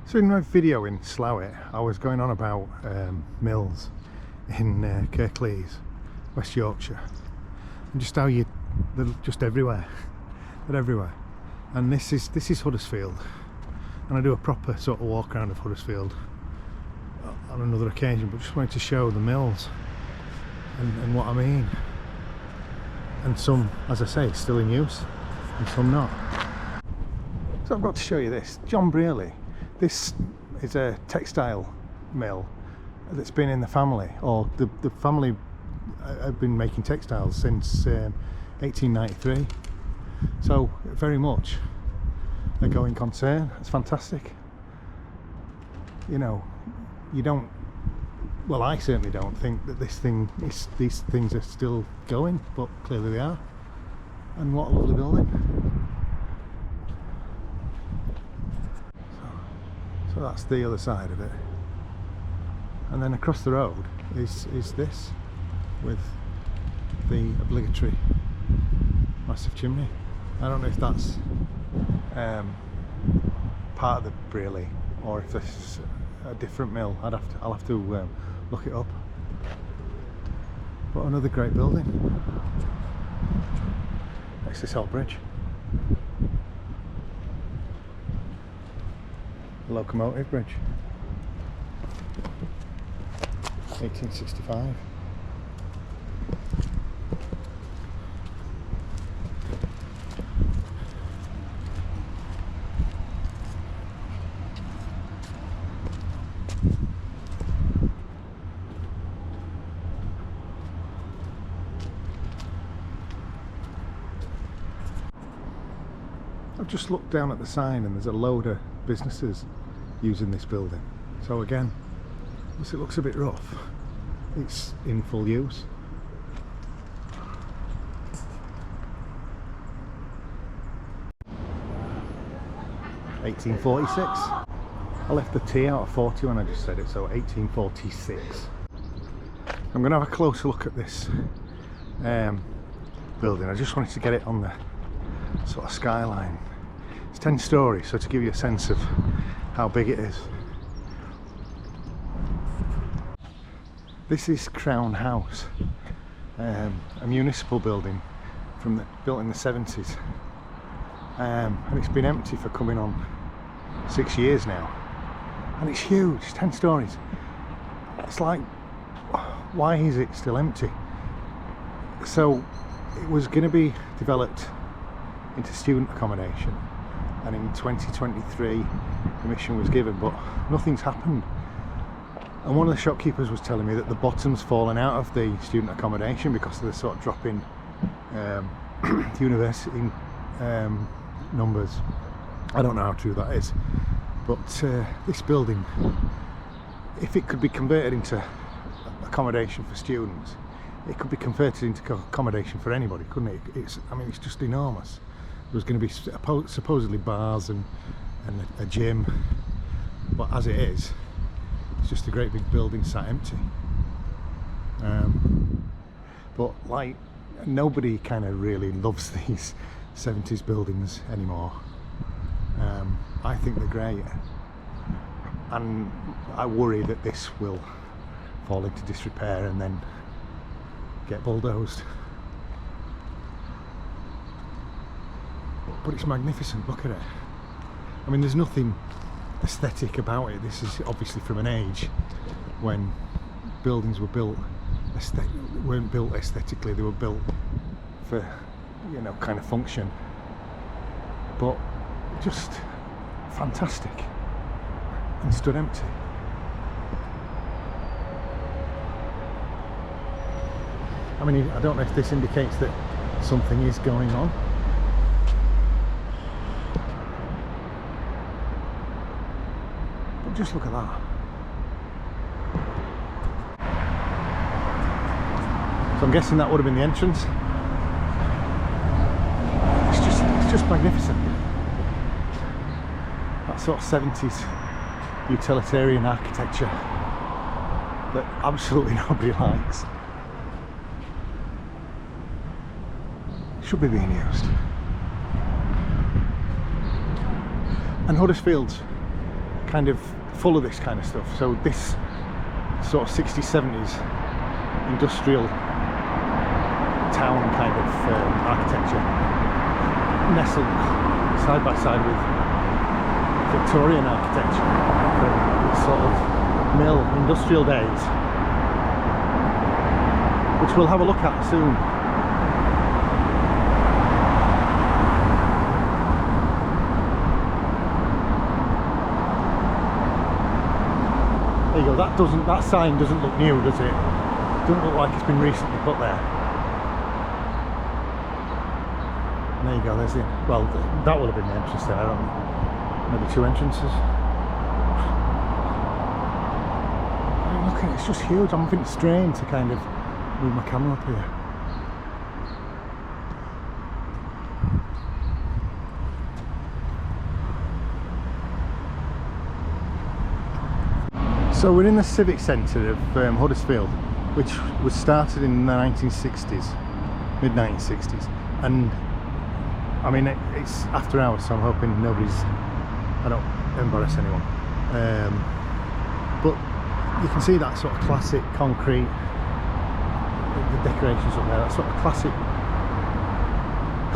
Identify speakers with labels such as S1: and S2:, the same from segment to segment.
S1: So in my video in Slowett, I was going on about mills in Kirklees, West Yorkshire, and just how they're just everywhere. They're everywhere. And this is Huddersfield, and I do a proper sort of walk around of Huddersfield on another occasion, but just wanted to show the mills and what I mean. And some, as I say, still in use, and some not. So I've got to show you this. John Brearley. This is a textile mill that's been in the family, or the family have been making textiles since 1893. So very much a going concern. It's fantastic. You know, you don't, well, I certainly don't think that these things are still going, but clearly they are. And what a lovely building. So that's the other side of it, and then across the road is this, with the obligatory massive chimney. I don't know if that's part of the Brearley or if this is a different mill. I'll have to look it up. But another great building next to Salt Bridge. Locomotive bridge, 1865. I've just looked down at the sign and there's a load of businesses using this building. So again, it looks a bit rough. It's in full use. (1846). I left the T out of 40 when I just said it, so 1846. I'm going to have a closer look at this building. I just wanted to get it on the sort of skyline. It's 10 stories, so to give you a sense of how big it is. This is Crown House, a municipal building built in the 70s, and it's been empty for coming on 6 years now, and it's huge, 10 stories. It's like, why is it still empty? So it was going to be developed into student accommodation, and in 2023 permission was given, but nothing's happened. And one of the shopkeepers was telling me that the bottom's fallen out of the student accommodation because of the sort of drop in university numbers. I don't know how true that is, but this building, if it could be converted into accommodation for students, it could be converted into accommodation for anybody, couldn't it? I mean, it's just enormous. There was going to be supposedly bars and a gym, but as it is, it's just a great big building sat empty. But like, nobody kind of really loves these 70s buildings anymore. I think they're great, and I worry that this will fall into disrepair and then get bulldozed. But it's magnificent, look at it. I mean, there's nothing aesthetic about it. This is obviously from an age when buildings were weren't built aesthetically, they were built for, you know, kind of function. But just fantastic, and stood empty. I mean, I don't know if this indicates that something is going on. But just look at that. So I'm guessing that would have been the entrance. It's just magnificent. That sort of 70s utilitarian architecture that absolutely nobody likes. Should be being used. And Huddersfield's kind of full of this kind of stuff. So this sort of 60s, 70s industrial town kind of architecture nestled side by side with Victorian architecture from the sort of mill industrial days, which we'll have a look at soon. There you go. That sign doesn't look new, does it? Doesn't look like it's been recently put there. And there you go. There's the, well, that would have been the entrance there. I don't know. Maybe two entrances. Look at it, it's just huge. I'm thinking it's strange to kind of move my camera up here. So we're in the civic centre of Huddersfield, which was started in the 1960s, mid-1960s, and I mean it's after hours, so I'm hoping I don't embarrass anyone, but you can see that sort of classic concrete, the decorations up there, that sort of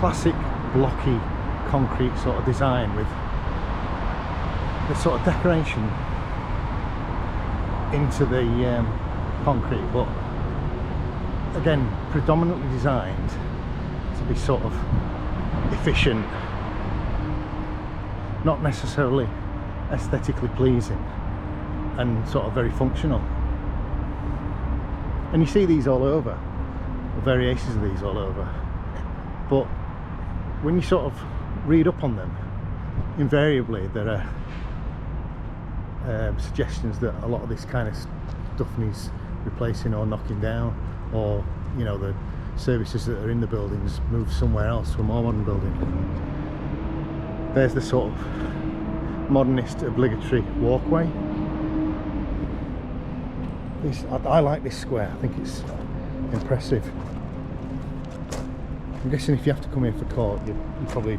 S1: classic blocky concrete sort of design with this sort of decoration into the concrete, but again predominantly designed to be sort of efficient, not necessarily aesthetically pleasing, and sort of very functional. And you see these all over, variations of these all over, but when you sort of read up on them, invariably there are suggestions that a lot of this kind of stuff needs replacing or knocking down, or you know, the services that are in the buildings moved somewhere else to a more modern building. There's the sort of modernist obligatory walkway. I like this square. I think it's impressive. I'm guessing if you have to come here for court, you're probably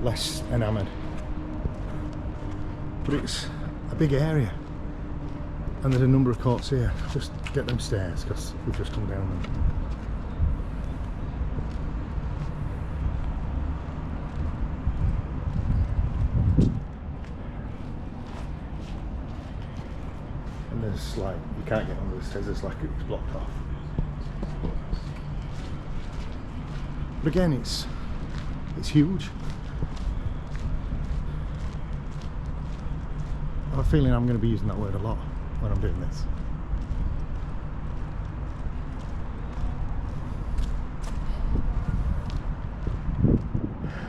S1: less enamoured. But it's a big area, and there's a number of courts here. Just get them stairs because we've just come down them. And there's like, you can't get under the stairs, there's like it's blocked off. But again, it's huge. I have a feeling I'm going to be using that word a lot when I'm doing this.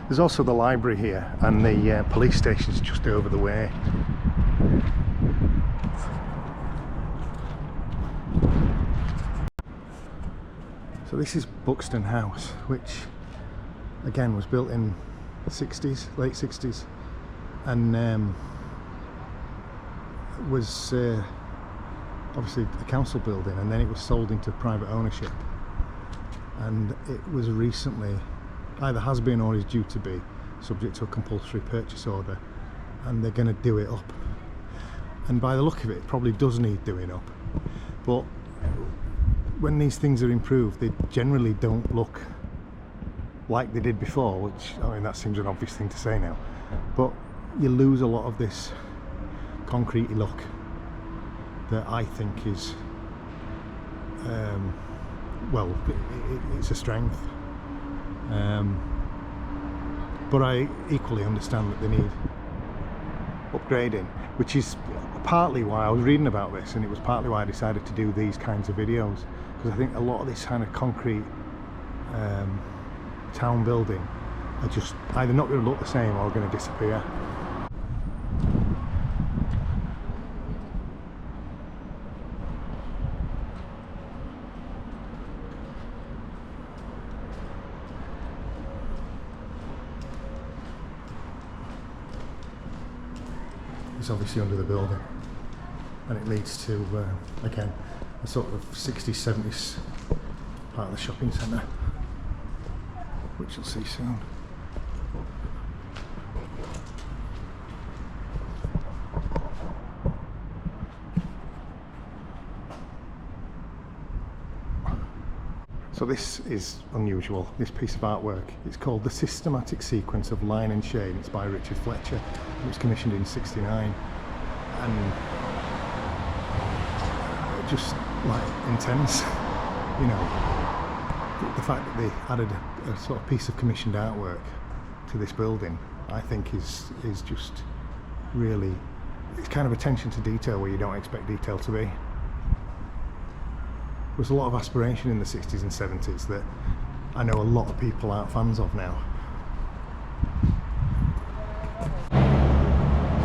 S1: There's also the library here, and the police station's just over the way. So this is Buxton House, which again was built in the 60s, late 60s, and was obviously a council building, and then it was sold into private ownership, and it was recently, either has been or is due to be, subject to a compulsory purchase order, and they're going to do it up. And by the look of it, it probably does need doing up, but when these things are improved, they generally don't look like they did before, which, I mean, that seems an obvious thing to say now, but you lose a lot of this concretey look that I think is well, it's a strength, but I equally understand that they need upgrading, which is partly why I was reading about this, and it was partly why I decided to do these kinds of videos, because I think a lot of this kind of concrete town building are just either not going to look the same or going to disappear. It's obviously under the building, and it leads to again a sort of 60s, 70s part of the shopping centre, which you'll see soon. So this is unusual, this piece of artwork. It's called The Systematic Sequence of Line and Shade. It's by Richard Fletcher. It was commissioned in '69, and just like intense, you know. The fact that they added a sort of piece of commissioned artwork to this building, I think is just really, it's kind of attention to detail where you don't expect detail to be. There was a lot of aspiration in the 60s and 70s that I know a lot of people aren't fans of now.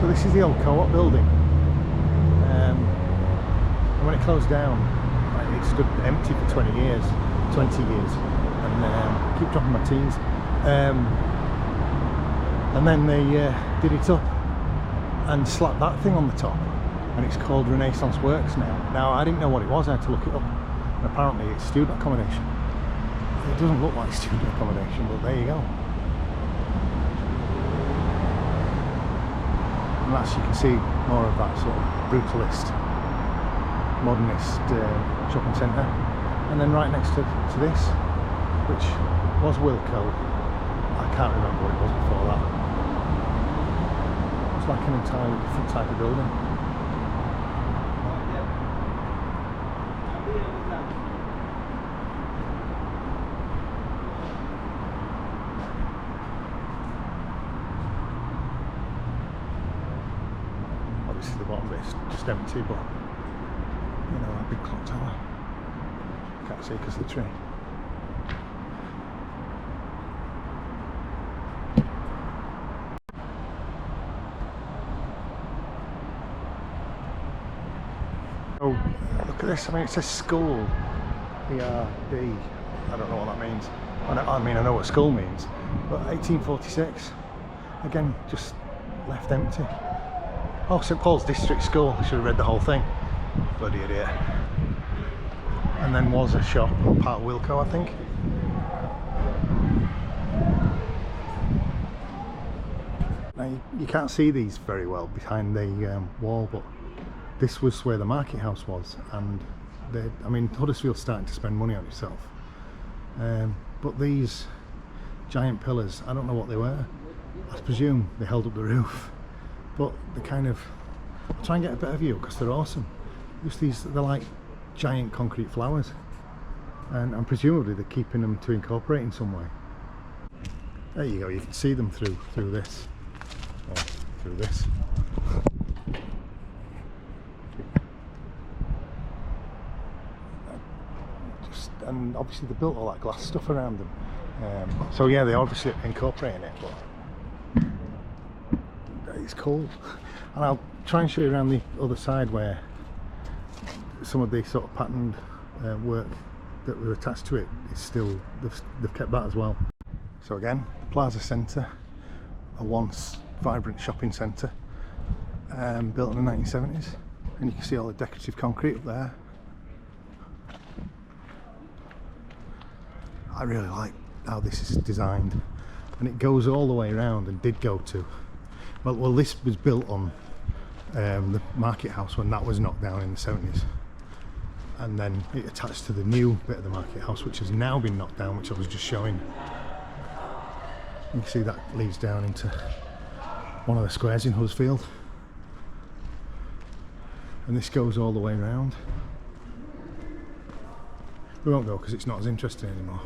S1: So this is the old co-op building. And when it closed down, it stood empty for 20 years, and keep dropping my teens. And then they did it up and slapped that thing on the top, and it's called Renaissance Works now. Now, I didn't know what it was, I had to look it up. And apparently it's student accommodation. It doesn't look like student accommodation, but there you go. And as you can see, more of that sort of brutalist, modernist shopping centre. And then right next to this, which was Wilko, I can't remember what it was before that. It's like an entirely different type of building. Obviously the bottom bit's just empty, but you know, that big clock tower, can't see because of the tree. Oh, look at this, I mean, it says school, ERD, I don't know what that means. I mean, I know what school means, but 1846, again, just left empty. Oh, St Paul's District School, I should have read the whole thing, bloody idiot. And then was a shop, part of Wilko, I think. Now, you can't see these very well behind the wall, but this was where the market house was, and I mean, Huddersfield's starting to spend money on itself. But these giant pillars, I don't know what they were. I presume they held up the roof, but they kind of, I'll try and get a better view because they're awesome. Just these, they're like giant concrete flowers, and presumably they're keeping them to incorporate in some way. There you go, you can see them through this, or through this. And obviously they built all that glass stuff around them, so yeah, they're obviously incorporating it, but it's cool. And I'll try and show you around the other side where some of the sort of patterned work that were attached to it is still, they've kept that as well. So again, the Plaza Centre, a once vibrant shopping centre, built in the 1970s, and you can see all the decorative concrete up there. I really like how this is designed, and it goes all the way around, and did go to, well this was built on the market house when that was knocked down in the 70s, and then it attached to the new bit of the market house which has now been knocked down, which I was just showing. You can see that leads down into one of the squares in Huddersfield, and this goes all the way around. We won't go because it's not as interesting anymore.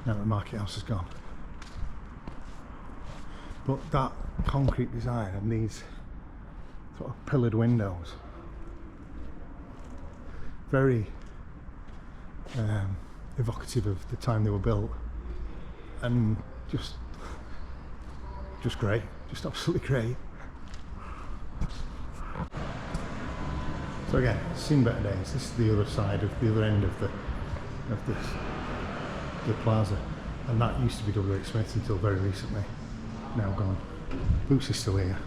S1: Now that the market house is gone. But that concrete design and these sort of pillared windows, very evocative of the time they were built, and just great, just absolutely great. So again, seen better days. This is the other side of the other end of the plaza, and that used to be W.H. Smith until very recently. Now gone. Boots is still here.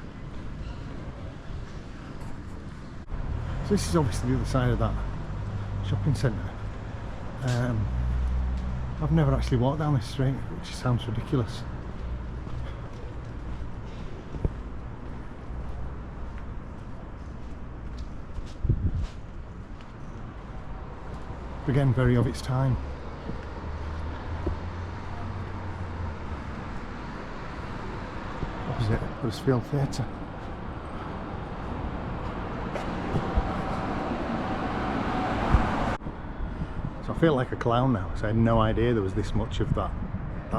S1: So this is obviously the other side of that shopping centre. I've never actually walked down this street, which sounds ridiculous. again, very of its time. Opposite Huddersfield Theatre. So I feel like a clown now, because I had no idea there was this much of that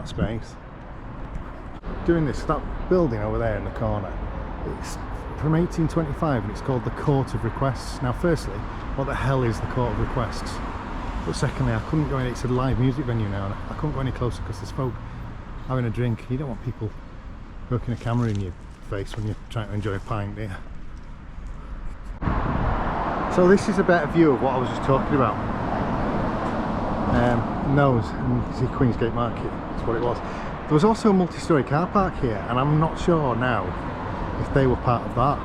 S1: space. Doing this, that building over there in the corner, it's from 1825 and it's called the Court of Requests. Now firstly, what the hell is the Court of Requests? But secondly, I couldn't go in, it's a live music venue now, and I couldn't go any closer because there's folk having a drink. You don't want people poking a camera in your face when you're trying to enjoy a pint, do you? So this is a better view of what I was just talking about. Nose, and you see Queensgate Market, that's what it was. There was also a multi-storey car park here, and I'm not sure now if they were part of that.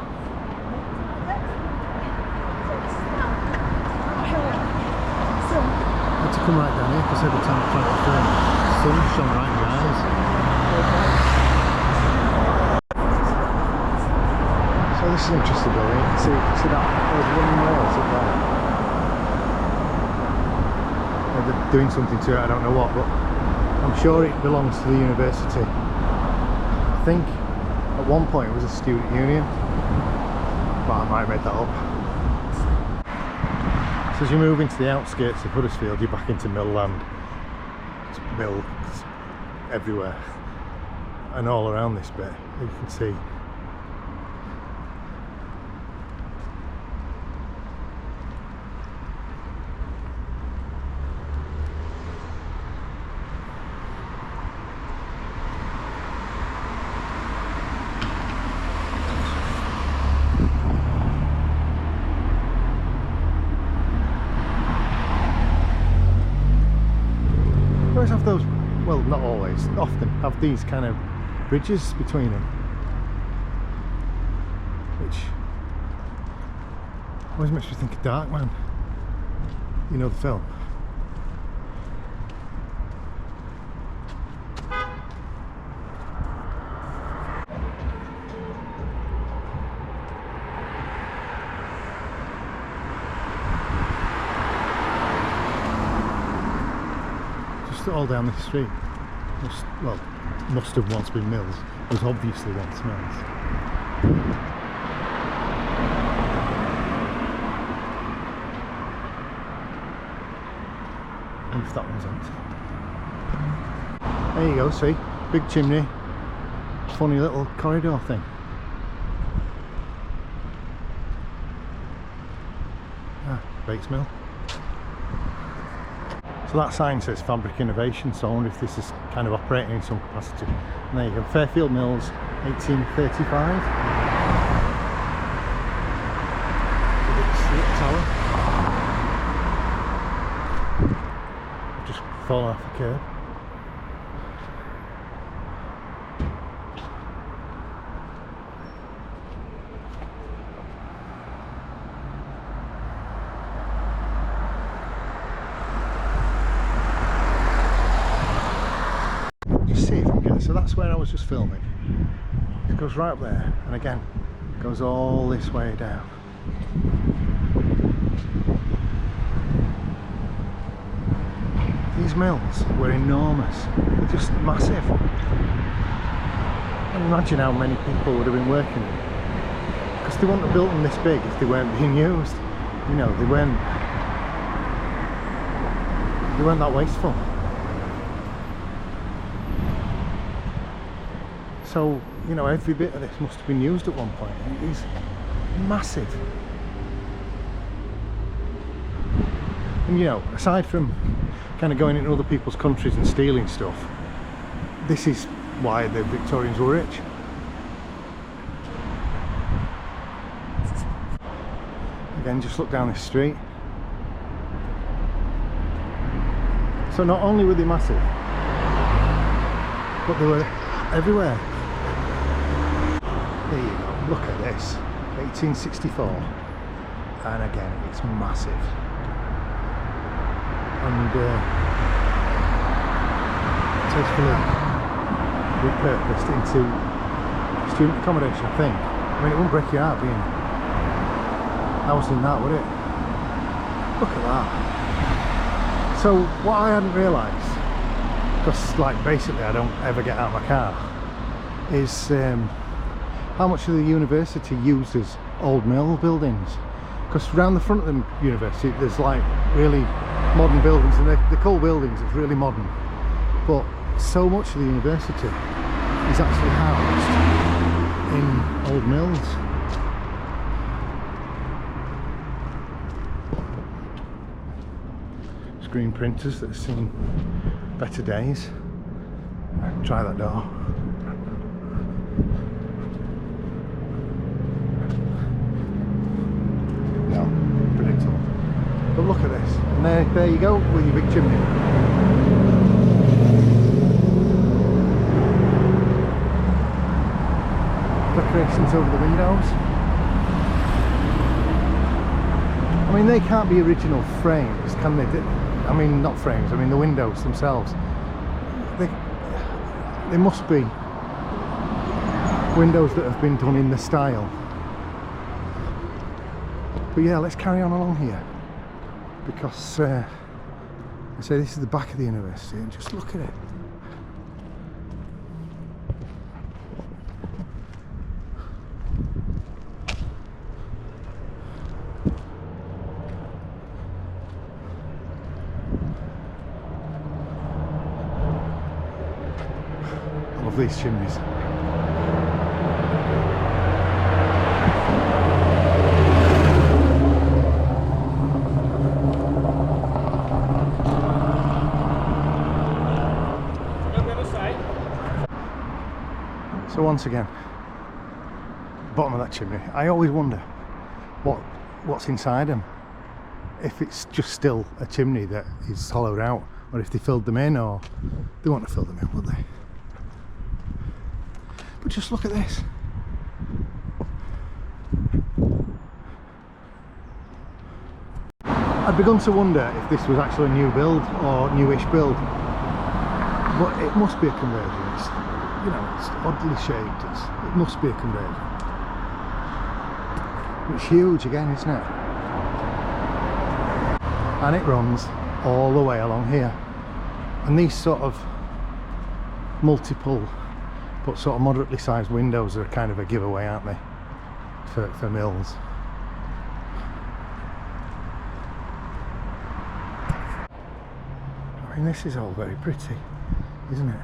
S1: I had to come right down here because every time I tried to film, the sun shone right in my eyes. So this is an interesting building. You can see that those running rails up there. They're doing something to it, I don't know what, but I'm sure it belongs to the university. I think at one point it was a student union, but I might have made that up. So as you move into the outskirts of Huddersfield, you're back into mill land. It's mills everywhere, and all around this bit you can see. Always have those, well, not always, often have these kind of bridges between them, which always makes me think of Darkman, you know, the film. All down this street, well, must have once been mills. It was obviously once mills. And if that one's empty. There you go, see? Big chimney, funny little corridor thing. Ah, Bates Mill. So that sign says Fabric Innovation, so I wonder if this is kind of operating in some capacity. And there you go, Fairfield Mills, 1835. Big tower. I've just fallen off the curb. So that's where I was just filming. It goes right up there, and again goes all this way down. These mills were enormous, they're just massive. And imagine how many people would have been working in them, because they wouldn't have built them this big if they weren't being used. You know, they weren't that wasteful. So, you know, every bit of this must have been used at one point. It is massive. And you know, aside from kind of going into other people's countries and stealing stuff, this is why the Victorians were rich. Again, just look down this street. So not only were they massive, but they were everywhere. There you go, look at this, 1864, and again it's massive, and tastefully repurposed into student accommodation, I think. I mean, it wouldn't break your heart being housed in that, would it? Look at that. So what I hadn't realised, because like basically I don't ever get out of my car, is how much of the university uses old mill buildings. Because around the front of the university there's like really modern buildings, and they're cool buildings, it's really modern, but so much of the university is actually housed in old mills. Screen printers that have seen better days. Try that door. No, predictable. But look at this, and there you go with your big chimney. Decorations over the windows. I mean, they can't be original frames, can they? I mean, not frames, I mean the windows themselves. They must be windows that have been done in the style. But yeah, let's carry on along here, because I say this is the back of the university, and just look at it. I love these chimneys. So once again, bottom of that chimney, I always wonder what's inside them. If it's just still a chimney that is hollowed out, or if they filled them in, or they won't have filled them in, would they? But just look at this. I'd begun to wonder if this was actually a new build or newish build, but it must be a conversion. It's, you know, it's oddly shaped. It must be a conversion. It's huge again, isn't it? And it runs all the way along here. And these sort of multiple but sort of moderately sized windows are kind of a giveaway, aren't they, for mills. I mean, this is all very pretty, isn't it?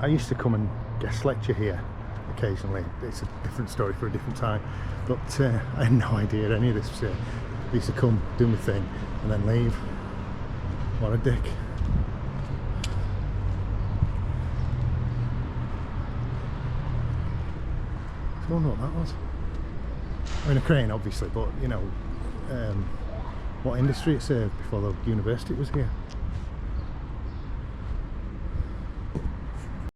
S1: I used to come and guest lecture here occasionally. It's a different story for a different time, but I had no idea any of this was here. I used to come, do my thing, and then leave. What a dick. I don't know what that was. I mean, a crane obviously, but you know, what industry it served before the university was here.